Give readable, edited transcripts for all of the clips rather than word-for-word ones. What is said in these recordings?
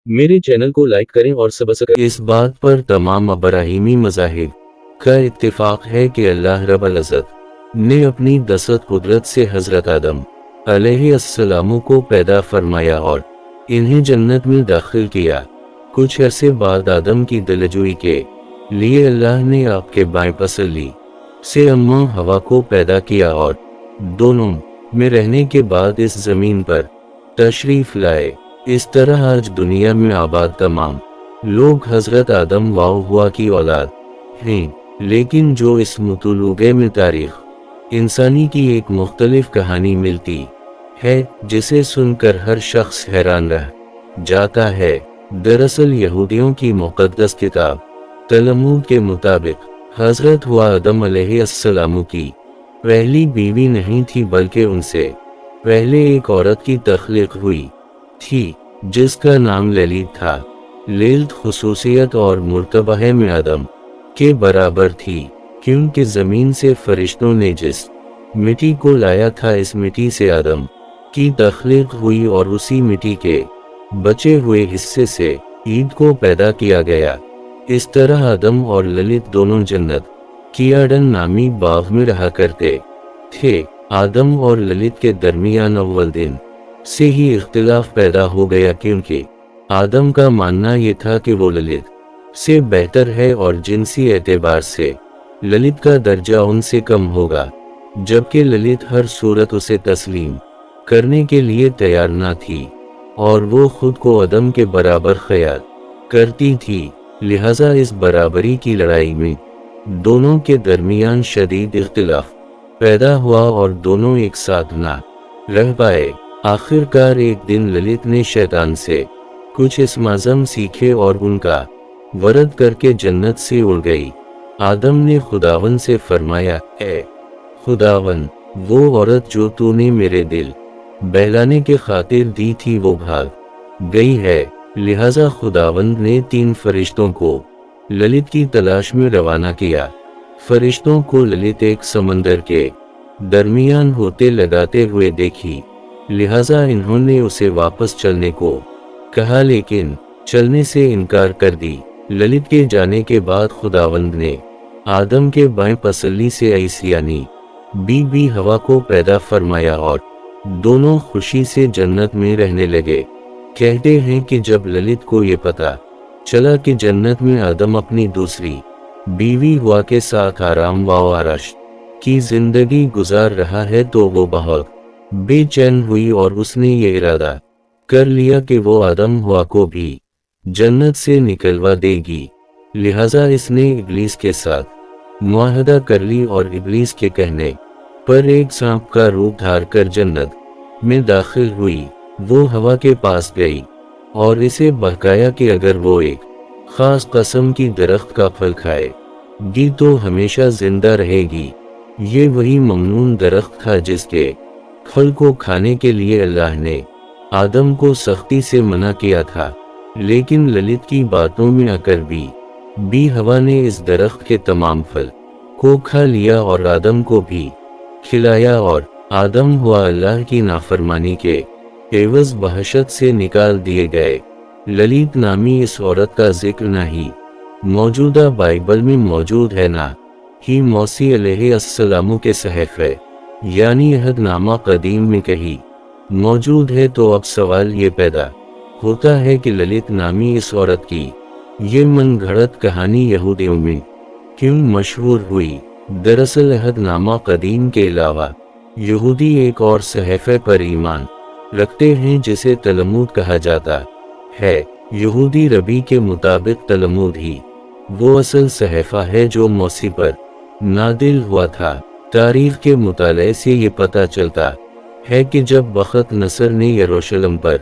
मेरे चैनल को लाइक करें और सब्सक्राइब। इस बात पर तमाम अब्राहीमी मज़ाहिब का इत्तिफाक है कि अल्लाह रब्बुल इज़्ज़त ने अपनी दसत कुदरत से हज़रत आदम अलैहिस्सलाम को पैदा फरमाया और इन्हें जन्नत में दाखिल किया। कुछ अरसे बाद आदम की दिलजोई के लिए अल्लाह ने आपके बाएं पसली से अम्मा हवा को पैदा किया और दोनों में रहने के बाद इस ज़मीन पर तशरीफ़ लाए। इस तरह आज दुनिया में आबाद तमाम लोग हज़रत आदम व हव्वा की औलाद हैं, लेकिन जो इस मुतलूगे में तारीख़ इंसानी की एक मुख्तलिफ कहानी मिलती है जिसे सुनकर हर शख्स हैरान रह जाता है। दरअसल यहूदियों की मुक़द्दस किताब तलमूद के मुताबिक हज़रत हव्वा आदम अलैहिस्सलाम की पहली बीवी नहीं थी, बल्कि उनसे पहले एक औरत की तख्लीक हुई थी जिसका नाम ललित था। ललित खुसूसियत और मुर्तबा में आदम के बराबर थी, क्योंकि ज़मीन से फरिश्तों ने जिस मिट्टी को लाया था इस मिट्टी से आदम की तख्लीक हुई और उसी मिट्टी के बचे हुए हिस्से से ईद को पैदा किया गया। इस तरह आदम और ललित दोनों जन्नत की एडन नामी बाग में रहा करते थे। आदम और ललित के दरमियान अव्वल दिन से ही इख्तिलाफ पैदा हो गया, क्योंकि आदम का मानना ये था कि वो ललित से बेहतर है और जिनसी एतबार से ललित का दर्जा उनसे कम होगा, जबकि ललित हर सूरत उसे तस्लीम करने के लिए तैयार न थी और वो खुद को आदम के बराबर ख्याल करती थी। लिहाजा इस बराबरी की लड़ाई में दोनों के दरमियान शदीद इख्तिलाफ पैदा हुआ और दोनों एक साथ ना रह पाए। आखिरकार एक दिन ललित ने शैतान से कुछ इसमाज़म सीखे और उनका वरद करके जन्नत से उड़ गई। आदम ने खुदावन से फरमाया, ए खुदावन, वो औरत जो तूने मेरे दिल बहलाने के खातिर दी थी वो भाग गई है। लिहाजा खुदावंद ने 3 फरिश्तों को ललित की तलाश में रवाना किया। फरिश्तों को ललित एक समंदर के दरमियान होते लगाते हुए देखी, लिहाजा इन्होंने उसे वापस चलने को कहा, लेकिन चलने से इनकार कर दी। ललित के जाने के बाद खुदावंद ने आदम के बाएं पसली से ईसा यानी बीबी हवा को पैदा फरमाया और दोनों खुशी से जन्नत में रहने लगे। कहते हैं कि जब ललित को ये पता चला कि जन्नत में आदम अपनी दूसरी बीवी हव्वा के साथ आराम व आराश की जिंदगी गुजार रहा है तो वो बहुत बेचैन हुई और उसने ये इरादा कर लिया कि वो आदम हव्वा को भी जन्नत से निकलवा देगी। लिहाजा इसने इब्लीस के साथ मुआहदा कर ली और इब्लीस के कहने पर एक सांप का रूप धार कर जन्नत में दाखिल हुई। वो हवा के पास गई और इसे बहकाया कि अगर वो एक खास कस्म की दरख्त का फल खाएगी तो हमेशा जिंदा रहेगी। ये वही ममनून दरख्त था जिसके फल को खाने के लिए अल्लाह ने आदम को सख्ती से मना किया था, लेकिन ललित की बातों में आकर भी हवा ने इस दरख्त के तमाम फल को खा लिया और आदम को भी खिलाया और आदम हुआ अल्लाह की नाफरमानी के एवज वहशत से निकाल दिए गए। ललित नामी इस औरत का जिक्र ना ही मौजूदा बाइबल में मौजूद है, ना ही मौसी अलैहिस्सलाम के सहीफ़े यानी अहदनामा कदीम में कहीं मौजूद है। तो अब सवाल ये पैदा होता है कि ललित नामी इस औरत की ये मन घड़त कहानी यहूदियों में क्यों मशहूर हुई। दरअसल अहदनामा कदीम के अलावा यहूदी एक और सहीफ़े पर ईमान रखते हैं जिसे तलमूद कहा जाता है। यहूदी रबी के मुताबिक तलमूद ही वो असल सहीफ़ा है जो मौसी पर नादिल हुआ था। तारीख के मुताले से ये पता चलता है कि जब बख्त नसर ने यरूशलेम पर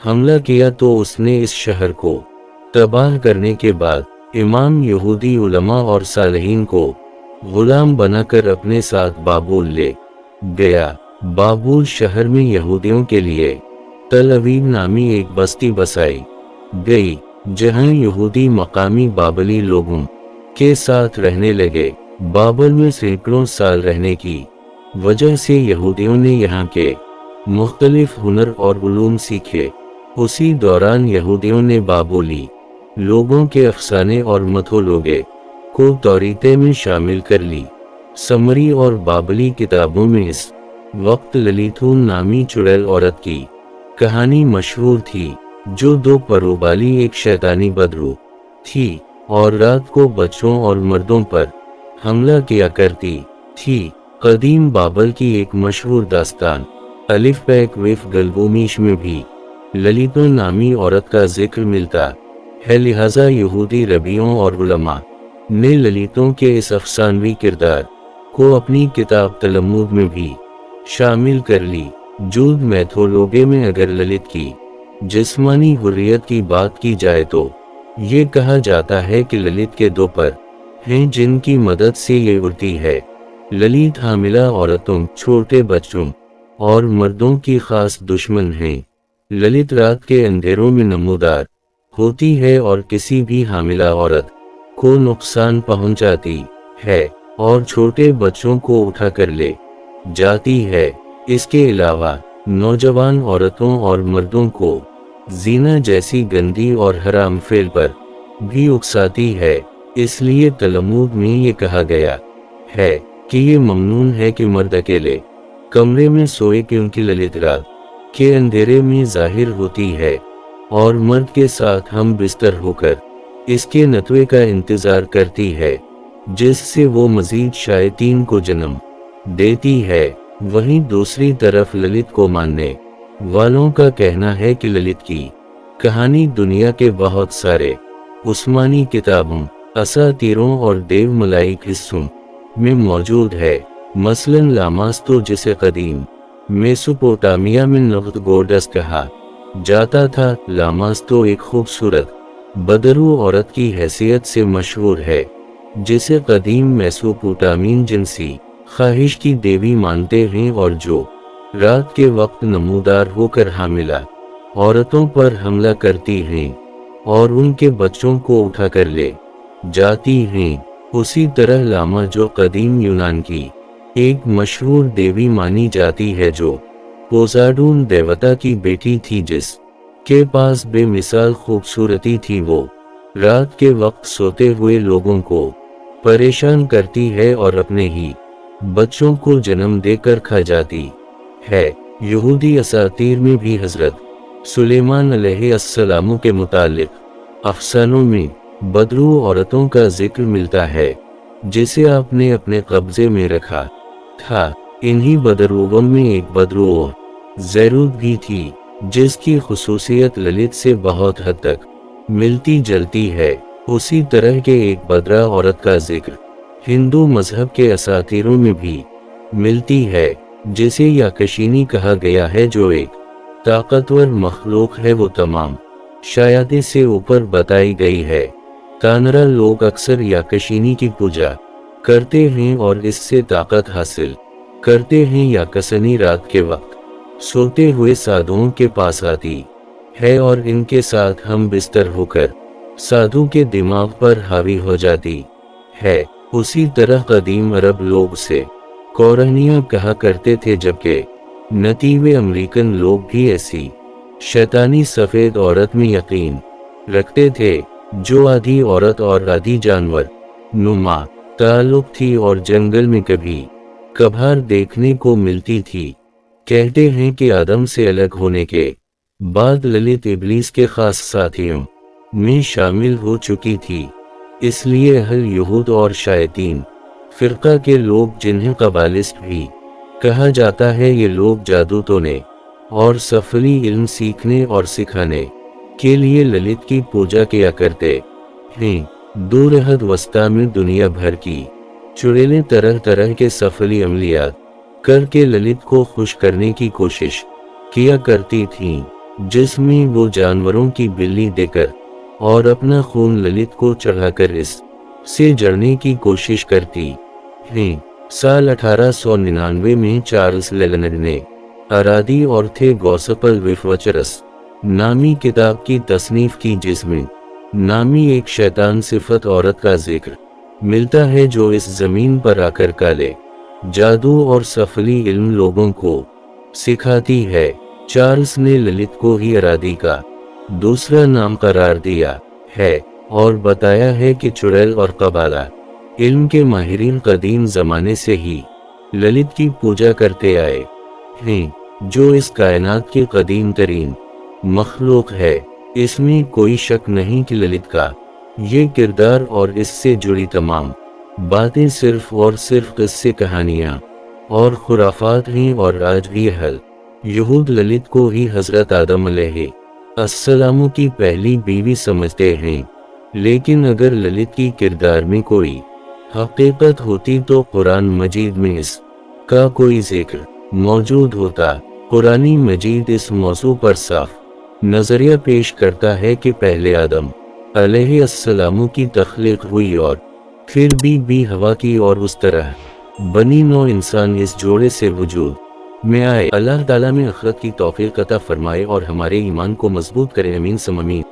हमला किया तो उसने इस शहर को तबाह करने के बाद इमाम यहूदी उलमा और सालहीन को गुलाम बनाकर अपने साथ बाबुल ले गया। बाबुल शहर में यहूदियों के लिए तल अवीव नामी एक बस्ती बसाई गई, जहां यहूदी मकामी बाबली लोगों के साथ रहने लगे। बाबल में सैकड़ों साल रहने की वजह से यहूदियों ने यहाँ के मुख्तलिफ हुनर और उलूम सीखे। उसी दौरान यहूदियों ने बाबुली लोगों के अफसाने और मथोलोगे को तौरीते में शामिल कर ली। समरी और बाबली किताबों में इस वक्त ललितून नामी चुड़ैल औरत की कहानी मशहूर थी, जो दो परों वाली एक शैतानी बदरू थी और रात को बच्चों और मर्दों पर हमला किया करती थी। कदीम बाबल की एक मशहूर दास्तान अलिफ पैक विफ गलगोमीश में भी ललितून नामी औरत का जिक्र मिलता है। लिहाजा यहूदी रबियों और उलमा ने ललितों के इस अफसानवी किरदार को अपनी किताब तलमुद में भी शामिल कर ली। जूद मैथोलोगे में अगर ललित की जिस्मानी हुर्रियत की बात की जाए तो ये कहा जाता है कि ललित के दो पर हैं जिनकी मदद से ये उड़ती है। ललित हामिला औरतों, छोटे बच्चों और मर्दों की खास दुश्मन है। ललित रात के अंधेरों में नमूदार होती है और किसी भी हामिला औरत को नुकसान पहुंचाती है और छोटे बच्चों को उठा कर ले जाती है। इसके अलावा नौजवान औरतों और मर्दों को जीना जैसी गंदी और हराम फेल पर भी उकसाती है। इसलिए तलमूद में ये कहा गया है कि ये ममनून है कि मर्द अकेले कमरे में सोए, क्योंकि ललित रात के अंधेरे में जाहिर होती है और मर्द के साथ हम बिस्तर होकर इसके नतवे का इंतजार करती है, जिससे वो मजीद शायतीन को जन्म देती है। वहीं दूसरी तरफ ललित को मानने वालों का कहना है कि ललित की कहानी दुनिया के बहुत सारे उस्मानी किताबों, असातीरों और देव मलाइक हिस्सों में मौजूद है। मसलन लामास्तो, जिसे कदीम मेसोपोटामिया में नगदगोर्डस कहा जाता था। लामास्तो एक खूबसूरत बदरू औरत की हैसियत से मशहूर है, जिसे कदीम मेसोपोटामीन जिनसी ख्वाहिश की देवी मानते हैं और जो रात के वक्त नमूदार होकर हामिला औरतों पर हमला करती हैं और उनके बच्चों को उठाकर ले जाती हैं। उसी तरह लामा, जो कदीम यूनान की एक मशहूर देवी मानी जाती है, जो पोसाडून देवता की बेटी थी, जिस के पास बेमिसाल खूबसूरती थी, वो रात के वक्त सोते हुए लोगों को परेशान करती है और अपने ही बच्चों को जन्म देकर खा जाती है। यहूदी असातीर में भी हजरत सुलेमान अलैहिस्सलाम के मुतालिक अफसानों में बदरू औरतों का जिक्र मिलता है, जिसे आपने अपने कब्जे में रखा था। इन्हीं बदरूओं में एक बदरू ज़ैरूद भी थी, जिसकी खुसूसियत ललित से बहुत हद तक मिलती जलती है। उसी तरह के एक बदरा औरत का जिक्र हिंदू मजहब के असातीरों में भी मिलती है, जिसे याकशीनी कहा गया है, जो एक ताकतवर मखलूक है। वो तमाम शायादे से ऊपर बताई गई है। तानरा लोग अक्सर याकशीनी की पूजा करते हैं और इससे ताकत हासिल करते हैं। याकसनी रात के वक्त सोते हुए साधुओं के पास आती है और इनके साथ हम बिस्तर होकर साधु के दिमाग पर हावी हो जाती है। उसी तरह कदीम अरब लोग से कौरहनिया कहा करते थे, जबकि नतीवे अमेरिकन लोग भी ऐसी शैतानी सफ़ेद औरत में यकीन रखते थे, जो आधी औरत और आधी जानवर नुमा ताल्लुक थी और जंगल में कभी कभार देखने को मिलती थी। कहते हैं कि आदम से अलग होने के बाद ललित इब्लीस के खास साथियों में शामिल हो चुकी थी। इसलिए अहल यहूद और शायतीन फिरका के लोग, जिन्हें कबालिस्ट भी कहा जाता है, ये लोग जादू टोने और सफली इल्म सीखने और सिखाने के लिए ललित की पूजा किया करते हैं। दूर अहद वस्ता में दुनिया भर की चुड़ैलें तरह तरह के सफली अमलियात करके ललित को खुश करने की कोशिश किया करती थीं, जिसमें वो जानवरों की बिल्ली देकर और अपना खून ललित को चढ़ाकर इस से जड़ने की कोशिश करती हैं। साल 1899 में चार्ल्स लेनर ने अरादी और थे गॉस्पल विफवचरस नामी किताब की तसनीफ की, जिसमें नामी एक शैतान सिफत औरत का जिक्र मिलता है, जो इस जमीन पर आकर काले जादू और सफली इल्म लोगों को सिखाती है। चार्ल्स ने ललित को ही अरादी का दूसरा नाम करार दिया है और बताया है कि चुड़ैल और कबाला इल्म के माहिरीन कदीम जमाने से ही ललित की पूजा करते आए हैं, जो इस कायनात के कदीम तरीन मखलूक है। इसमें कोई शक नहीं कि ललित का ये किरदार और इससे जुड़ी तमाम बातें सिर्फ और सिर्फ किस्से कहानियाँ और खुराफात हैं, और आज भी अहल यहूद ललित को ही हजरत आदम अलैहिस्सलाम की पहली बीवी समझते हैं। लेकिन अगर ललित की किरदार में कोई हकीकत होती तो कुरान मजीद में इसका कोई जिक्र मौजूद होता। कुरानी मजीद इस मौजू पर साफ नजरिया पेश करता है कि पहले आदम अलैहिस्सलाम की तख्लीक हुई और फिर भी हवा की, और उस तरह बनी नौ इंसान इस जोड़े से वजूद में आए। अल्लाह ताला में अखरत की तौफीक अता फरमाए और हमारे ईमान को मजबूत करे। अमीन सम अमीन।